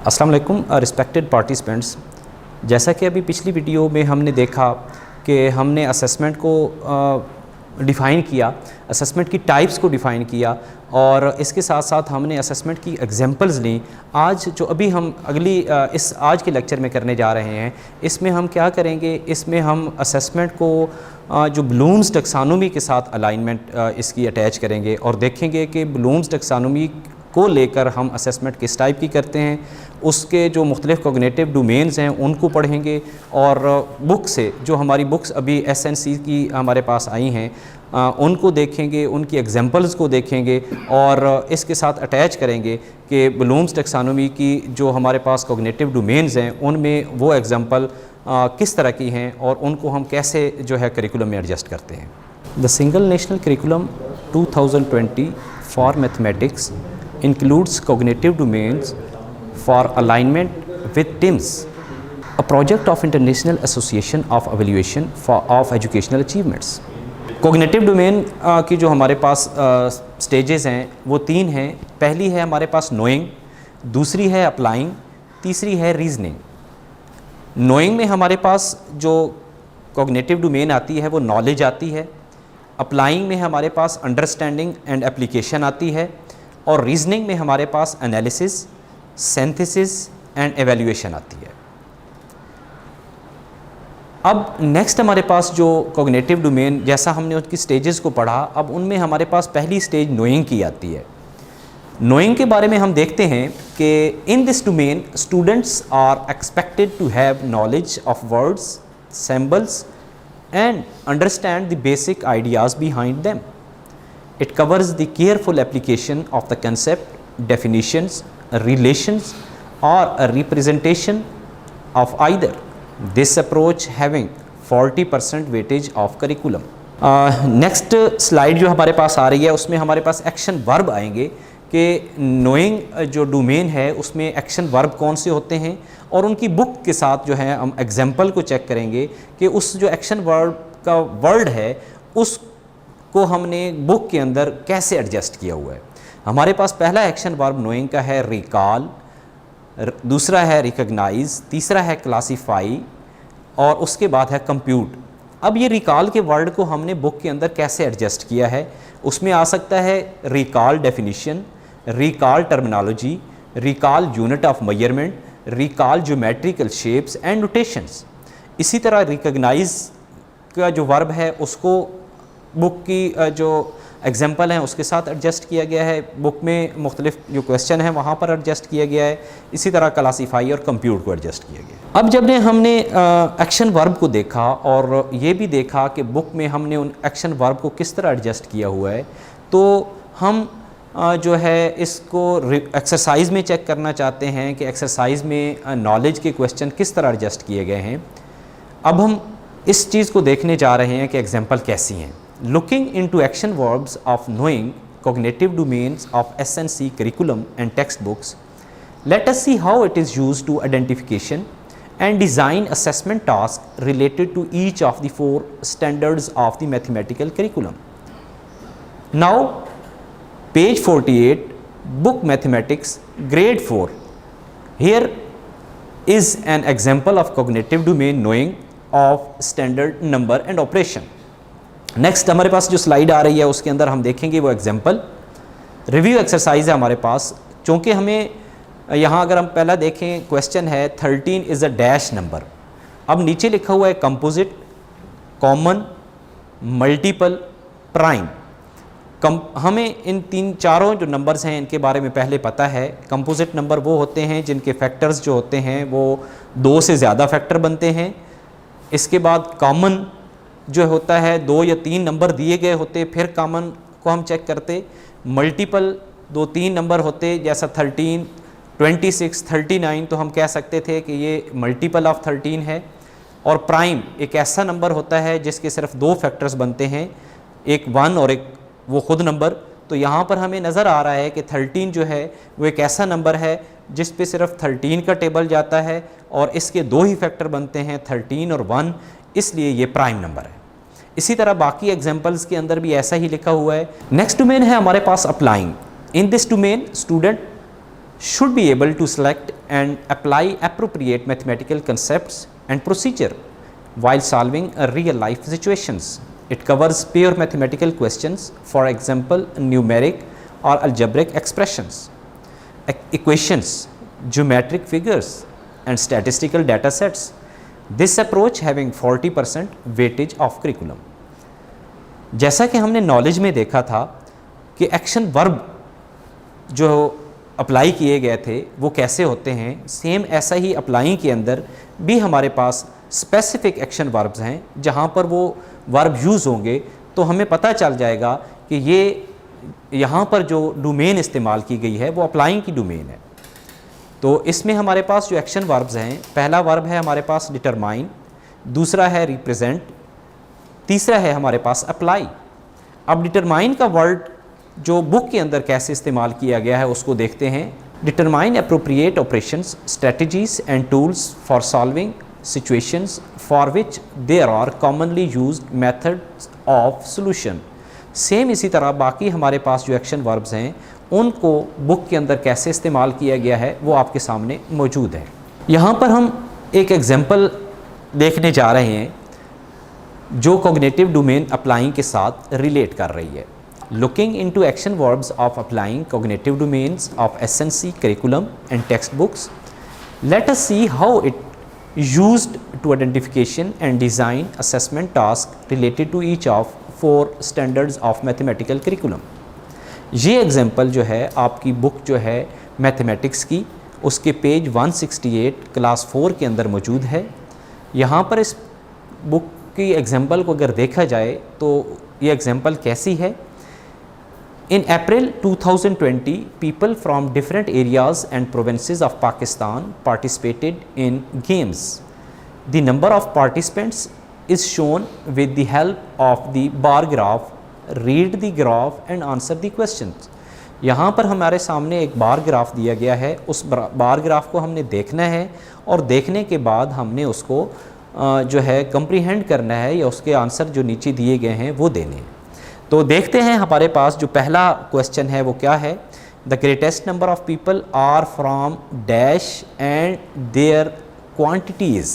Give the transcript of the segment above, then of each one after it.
अस्सलाम वालेकुम respected participants. जैसा कि अभी पिछली वीडियो में हमने देखा कि हमने असेसमेंट को डिफ़ाइन किया, असेसमेंट की टाइप्स को डिफ़ाइन किया और इसके साथ साथ हमने असेसमेंट की एग्जांपल्स ली। आज जो अभी हम इस आज के लेक्चर में करने जा रहे हैं, इसमें हम क्या करेंगे, इसमें हम असेसमेंट को जो ब्लूम्स टैक्सोनॉमी के साथ अलाइनमेंट इसकी अटैच करेंगे और देखेंगे कि ब्लूम्स टैक्सोनॉमी को लेकर हम असेसमेंट किस टाइप की करते हैं, उसके जो मुख्तलिफ़ कोग्निटिव डोमेन्स हैं उनको पढ़ेंगे और बुक से जो हमारी बुक्स अभी एसएनसी की हमारे पास आई हैं उनको देखेंगे, उनकी एग्जांपल्स को देखेंगे और इसके साथ अटैच करेंगे कि ब्लूम्स टैक्सोनॉमी की जो हमारे पास कोग्निटिव डोमेन्स हैं उनमें वो एग्जांपल किस तरह की हैं और उनको हम कैसे जो है करिकुलम में एडजस्ट करते हैं। The single national curriculum 2020 for mathematics includes cognitive domains for alignment with TIMSS, a project of International Association of Evaluation of Educational Achievements. Cognitive domain की जो हमारे पास stages हैं वो 3 हैं। पहली है हमारे पास knowing, दूसरी है applying, तीसरी है reasoning। knowing में हमारे पास जो cognitive domain आती है वो knowledge आती है, applying में हमारे पास understanding and application आती है और रीजनिंग में हमारे पास एनालिसिस, सिंथेसिस एंड एवेल्यूएशन आती है। अब नेक्स्ट हमारे पास जो कॉग्निटिव डोमेन, जैसा हमने उसकी स्टेजेस को पढ़ा, अब उनमें हमारे पास पहली स्टेज नोइंग की आती है। नोइंग के बारे में हम देखते हैं कि in this domain students are expected to have knowledge of words, symbols and understand the basic ideas behind them. It covers the careful application of the concept, definitions, relations or a representation of either. This approach having 40% weightage of curriculum. Next slide जो हमारे पास आ रही है उसमें हमारे पास action verb आएंगे कि knowing जो domain है उसमें एक्शन वर्ब कौन से होते हैं और उनकी बुक के साथ जो है हम एग्जाम्पल को चेक करेंगे कि उस जो एक्शन वर्ब का वर्ड है उस को हमने बुक के अंदर कैसे एडजस्ट किया हुआ है। हमारे पास पहला एक्शन वर्ब नोइंग का है रिकॉल, दूसरा है रिकॉग्नाइज, तीसरा है क्लासीफाई और उसके बाद है कंप्यूट। अब ये रिकॉल के वर्ड को हमने बुक के अंदर कैसे एडजस्ट किया है, उसमें आ सकता है recall definition, recall terminology, recall unit of measurement, recall geometrical shapes and notations. इसी तरह रिकॉग्नाइज का जो वर्ब है उसको बुक की जो एग्जाम्पल हैं उसके साथ एडजस्ट किया गया है, बुक में मुख्तलिफ जो क्वेश्चन हैं वहाँ पर एडजस्ट किया गया है। इसी तरह क्लासीफाई और कंप्यूट को एडजस्ट किया गया। अब जब हमने एक्शन वर्ब को देखा और ये भी देखा कि बुक में हमने उन एक्शन वर्ब को किस तरह एडजस्ट किया हुआ है, तो हम जो है इसको एक्सरसाइज में चेक करना चाहते हैं कि एक्सरसाइज में नॉलेज के क्वेश्चन किस तरह एडजस्ट किए गए हैं। अब हम इस चीज़ को देखने जा रहे हैं कि एग्जाम्पल कैसी हैं। Looking into action verbs of knowing cognitive domains of SNC curriculum and textbooks, let us see how it is used to identification and design assessment tasks related to each of the 4 standards of the mathematical curriculum. Now, page 48, book mathematics, grade 4. Here is an example of cognitive domain knowing of standard number and operation. Next हमारे पास जो slide आ रही है उसके अंदर हम देखेंगे वो example review exercise है हमारे पास। चूँकि हमें यहाँ अगर हम पहला देखें क्वेश्चन है 13 इज़ अ डैश नंबर। अब नीचे लिखा हुआ है कंपोजिट, कॉमन, मल्टीपल, प्राइम। हमें इन चारों जो नंबर्स हैं इनके बारे में पहले पता है। कंपोजिट नंबर वो होते हैं जिनके फैक्टर्स जो होते हैं वो 2 से ज़्यादा फैक्टर बनते हैं। इसके बाद कॉमन जो होता है 2 या 3 नंबर दिए गए होते, फिर कॉमन को हम चेक करते। मल्टीपल 2-3 नंबर होते जैसा 13, 26, 39, तो हम कह सकते थे कि ये मल्टीपल ऑफ 13 है। और प्राइम एक ऐसा नंबर होता है जिसके सिर्फ 2 फैक्टर्स बनते हैं, एक 1 और एक वो खुद नंबर। तो यहाँ पर हमें नज़र आ रहा है कि 13 जो है वो एक ऐसा नंबर है जिस पे सिर्फ 13 का टेबल जाता है और इसके 2 ही फैक्टर बनते हैं 13 और 1, इसलिए ये प्राइम नंबर है। इसी तरह बाकी एग्जांपल्स के अंदर भी ऐसा ही लिखा हुआ है। नेक्स्ट डोमेन है हमारे पास applying. In this domain student should be able to select and apply appropriate mathematical concepts and procedure while solving real life situations. It covers pure mathematical questions, for example numeric or algebraic expressions, equations, geometric figures and statistical data sets. This approach having 40% weightage of curriculum. जैसा कि हमने knowledge में देखा था कि action verb जो apply किए गए थे वो कैसे होते हैं, सेम ऐसा ही अप्लाई के अंदर भी हमारे पास स्पेसिफिक एक्शन वर्ब्स हैं जहाँ पर वो वर्ब यूज़ होंगे तो हमें पता चल जाएगा कि ये यहाँ पर जो डोमेन इस्तेमाल की गई है वो अप्लाइंग की डोमेन है। तो इसमें हमारे पास जो एक्शन वर्ब्स हैं, पहला वर्ब है हमारे पास डिटरमाइन, दूसरा है रिप्रेजेंट, तीसरा है हमारे पास अप्लाई। अब डिटरमाइन का वर्ड जो बुक के अंदर कैसे इस्तेमाल किया गया है उसको देखते हैं। Determine appropriate operations, strategies and tools for solving situations for which there are commonly used methods of solution. Same इसी तरह बाकी हमारे पास जो एक्शन वर्ब्स हैं उनको बुक के अंदर कैसे इस्तेमाल किया गया है वो आपके सामने मौजूद है। यहाँ पर हम एक एग्जांपल देखने जा रहे हैं जो कॉग्निटिव डोमेन अप्लाइंग के साथ रिलेट कर रही है। Looking into action verbs of applying cognitive domains of SNC curriculum and textbooks, let us see how it used to identification and design assessment task related to each of 4 standards of mathematical curriculum. ये example जो है आपकी book जो है mathematics की उसके page 168 class 4 के अंदर मौजूद है। यहाँ पर इस बुक की एग्जांपल को अगर देखा जाए तो ये एग्जांपल कैसी है। इन अप्रैल 2020 people from different areas and provinces of Pakistan participated in games. The number of participants is shown with the help of the bar graph. Read the graph and answer the questions. यहाँ पर हमारे सामने एक bar graph दिया गया है, उस bar graph को हमने देखना है और देखने के बाद हमने उसको जो है कंप्रीहेंड करना है या उसके आंसर जो नीचे दिए गए हैं वो देने हैं। तो देखते हैं हमारे पास जो पहला क्वेश्चन है वो क्या है। The greatest number of people are from dash and their quantities.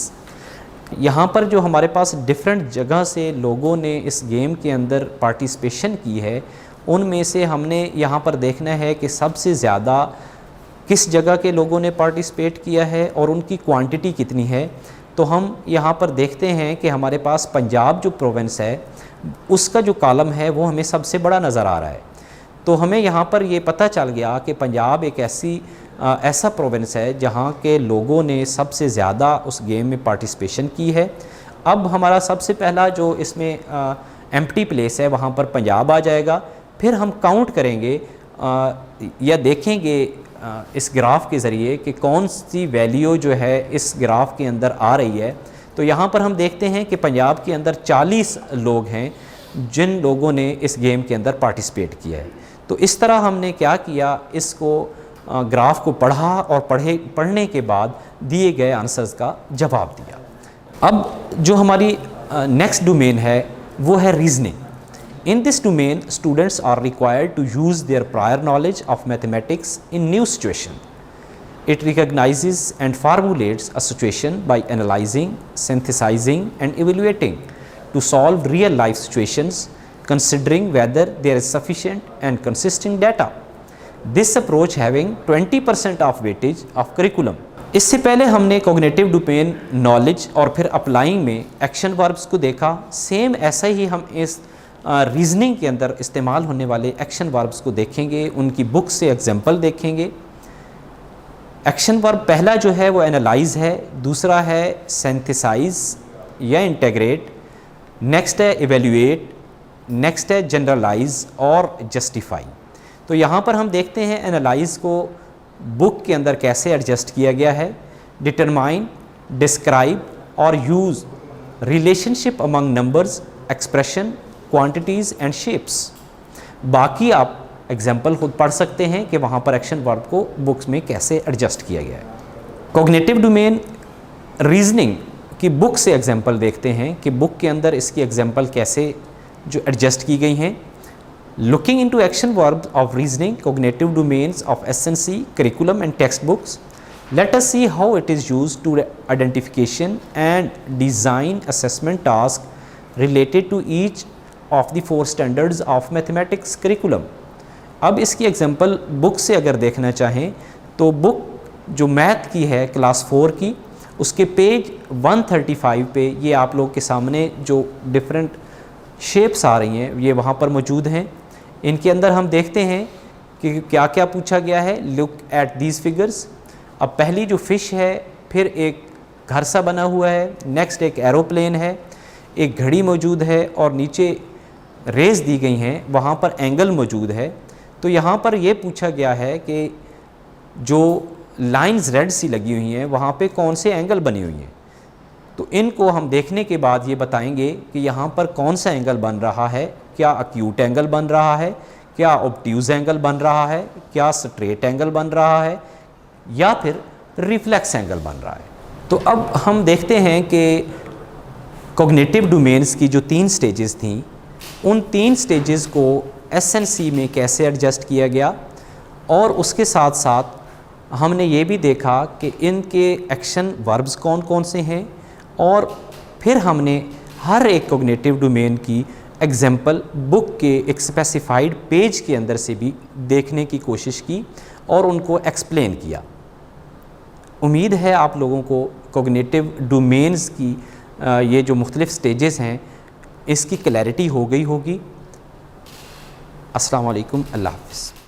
यहाँ पर जो हमारे पास डिफरेंट जगह से लोगों ने इस गेम के अंदर पार्टिसिपेशन की है उनमें से हमने यहाँ पर देखना है कि सबसे ज़्यादा किस जगह के लोगों ने पार्टिसिपेट किया है और उनकी क्वांटिटी कितनी है। तो हम यहाँ पर देखते हैं कि हमारे पास पंजाब जो प्रोविंस है उसका जो कॉलम है वो हमें सबसे बड़ा नज़र आ रहा है। तो हमें यहाँ पर ये पता चल गया कि पंजाब एक ऐसा प्रोविंस है जहाँ के लोगों ने सबसे ज़्यादा उस गेम में पार्टिसिपेशन की है। अब हमारा सबसे पहला जो इसमें एम्प्टी प्लेस है वहाँ पर पंजाब आ जाएगा। फिर हम काउंट करेंगे या देखेंगे इस ग्राफ के ज़रिए कि कौन सी वैल्यू जो है इस ग्राफ के अंदर आ रही है। तो यहाँ पर हम देखते हैं कि पंजाब के अंदर 40 लोग हैं जिन लोगों ने इस गेम के अंदर पार्टिसिपेट किया है। तो इस तरह हमने क्या किया, इसको ग्राफ को पढ़ा और पढ़ने के बाद दिए गए आंसर्स का जवाब दिया। अब जो हमारी नेक्स्ट डोमेन है वो है reasoning. In this domain, students are required to use their prior knowledge of mathematics in new situation. It recognizes and formulates a situation by analyzing, synthesizing and evaluating to solve real life situations, considering whether there is sufficient and consistent data. This approach having 20% of weightage of curriculum. इससे पहले हमने cognitive domain knowledge और फिर applying में action verbs को देखा। Same ऐसा ही हम इस रीजनिंग के अंदर इस्तेमाल होने वाले एक्शन वर्ब्स को देखेंगे, उनकी बुक से एग्जांपल देखेंगे। एक्शन वर्ब पहला जो है वो एनालाइज है, दूसरा है सिंथेसाइज या इंटीग्रेट, नेक्स्ट है इवेल्युएट, नेक्स्ट है जनरलाइज और जस्टिफाई। तो यहाँ पर हम देखते हैं एनालाइज को बुक के अंदर कैसे एडजस्ट किया गया है। डिटरमाइन, डिस्क्राइब और use relationship among numbers, expression, quantities and shapes. बाकी आप एग्जाम्पल खुद पढ़ सकते हैं कि वहाँ पर एक्शन वर्ब को बुक्स में कैसे एडजस्ट किया गया है। कॉग्निटिव डोमेन रीजनिंग की बुक से एग्जाम्पल देखते हैं कि बुक के अंदर इसकी एग्जाम्पल कैसे जो एडजस्ट की गई हैं। Looking into action verb of reasoning cognitive domains of SNC curriculum and text books, Let us see how it is used to identification and design assessment task related to each of the 4 standards of mathematics curriculum. अब इसकी example book से अगर देखना चाहें तो book जो math की है क्लास 4 की, उसके पेज 135 पे ये आप लोग के सामने जो डिफरेंट शेप्स आ रही हैं ये वहाँ पर मौजूद हैं। इनके अंदर हम देखते हैं कि क्या क्या पूछा गया है। Look at these figures. अब पहली जो फ़िश है, फिर एक घर सा बना हुआ है, नेक्स्ट एक एरोप्लेन है, एक घड़ी मौजूद है और नीचे रेस दी गई हैं, वहाँ पर एंगल मौजूद है। तो यहाँ पर ये पूछा गया है कि जो लाइंस रेड सी लगी हुई हैं वहाँ पे कौन से एंगल बनी हुई हैं। तो इनको हम देखने के बाद ये बताएंगे कि यहाँ पर कौन सा एंगल बन रहा है, क्या अक्यूट एंगल बन रहा है, क्या ऑब्ट्यूज़ एंगल बन रहा है, क्या स्ट्रेट एंगल बन रहा है या फिर रिफ्लेक्स एंगल बन रहा है। तो अब हम देखते हैं कि कॉग्निटिव डोमेन्स की जो 3 स्टेजेस थी, उन 3 स्टेजेस को एसएनसी में कैसे एडजस्ट किया गया और उसके साथ साथ हमने ये भी देखा कि इनके एक्शन वर्ब्स कौन कौन से हैं और फिर हमने हर एक कॉग्निटिव डोमेन की एग्जाम्पल बुक के एक स्पेसिफाइड पेज के अंदर से भी देखने की कोशिश की और उनको एक्सप्लेन किया। उम्मीद है आप लोगों को कॉग्निटिव डोमेन्स की ये जो मुख्तलिफ़ स्टेजेस हैं इसकी क्लैरिटी हो गई होगी। अस्सलाम वालेकुम, अल्लाह हाफ़िज़।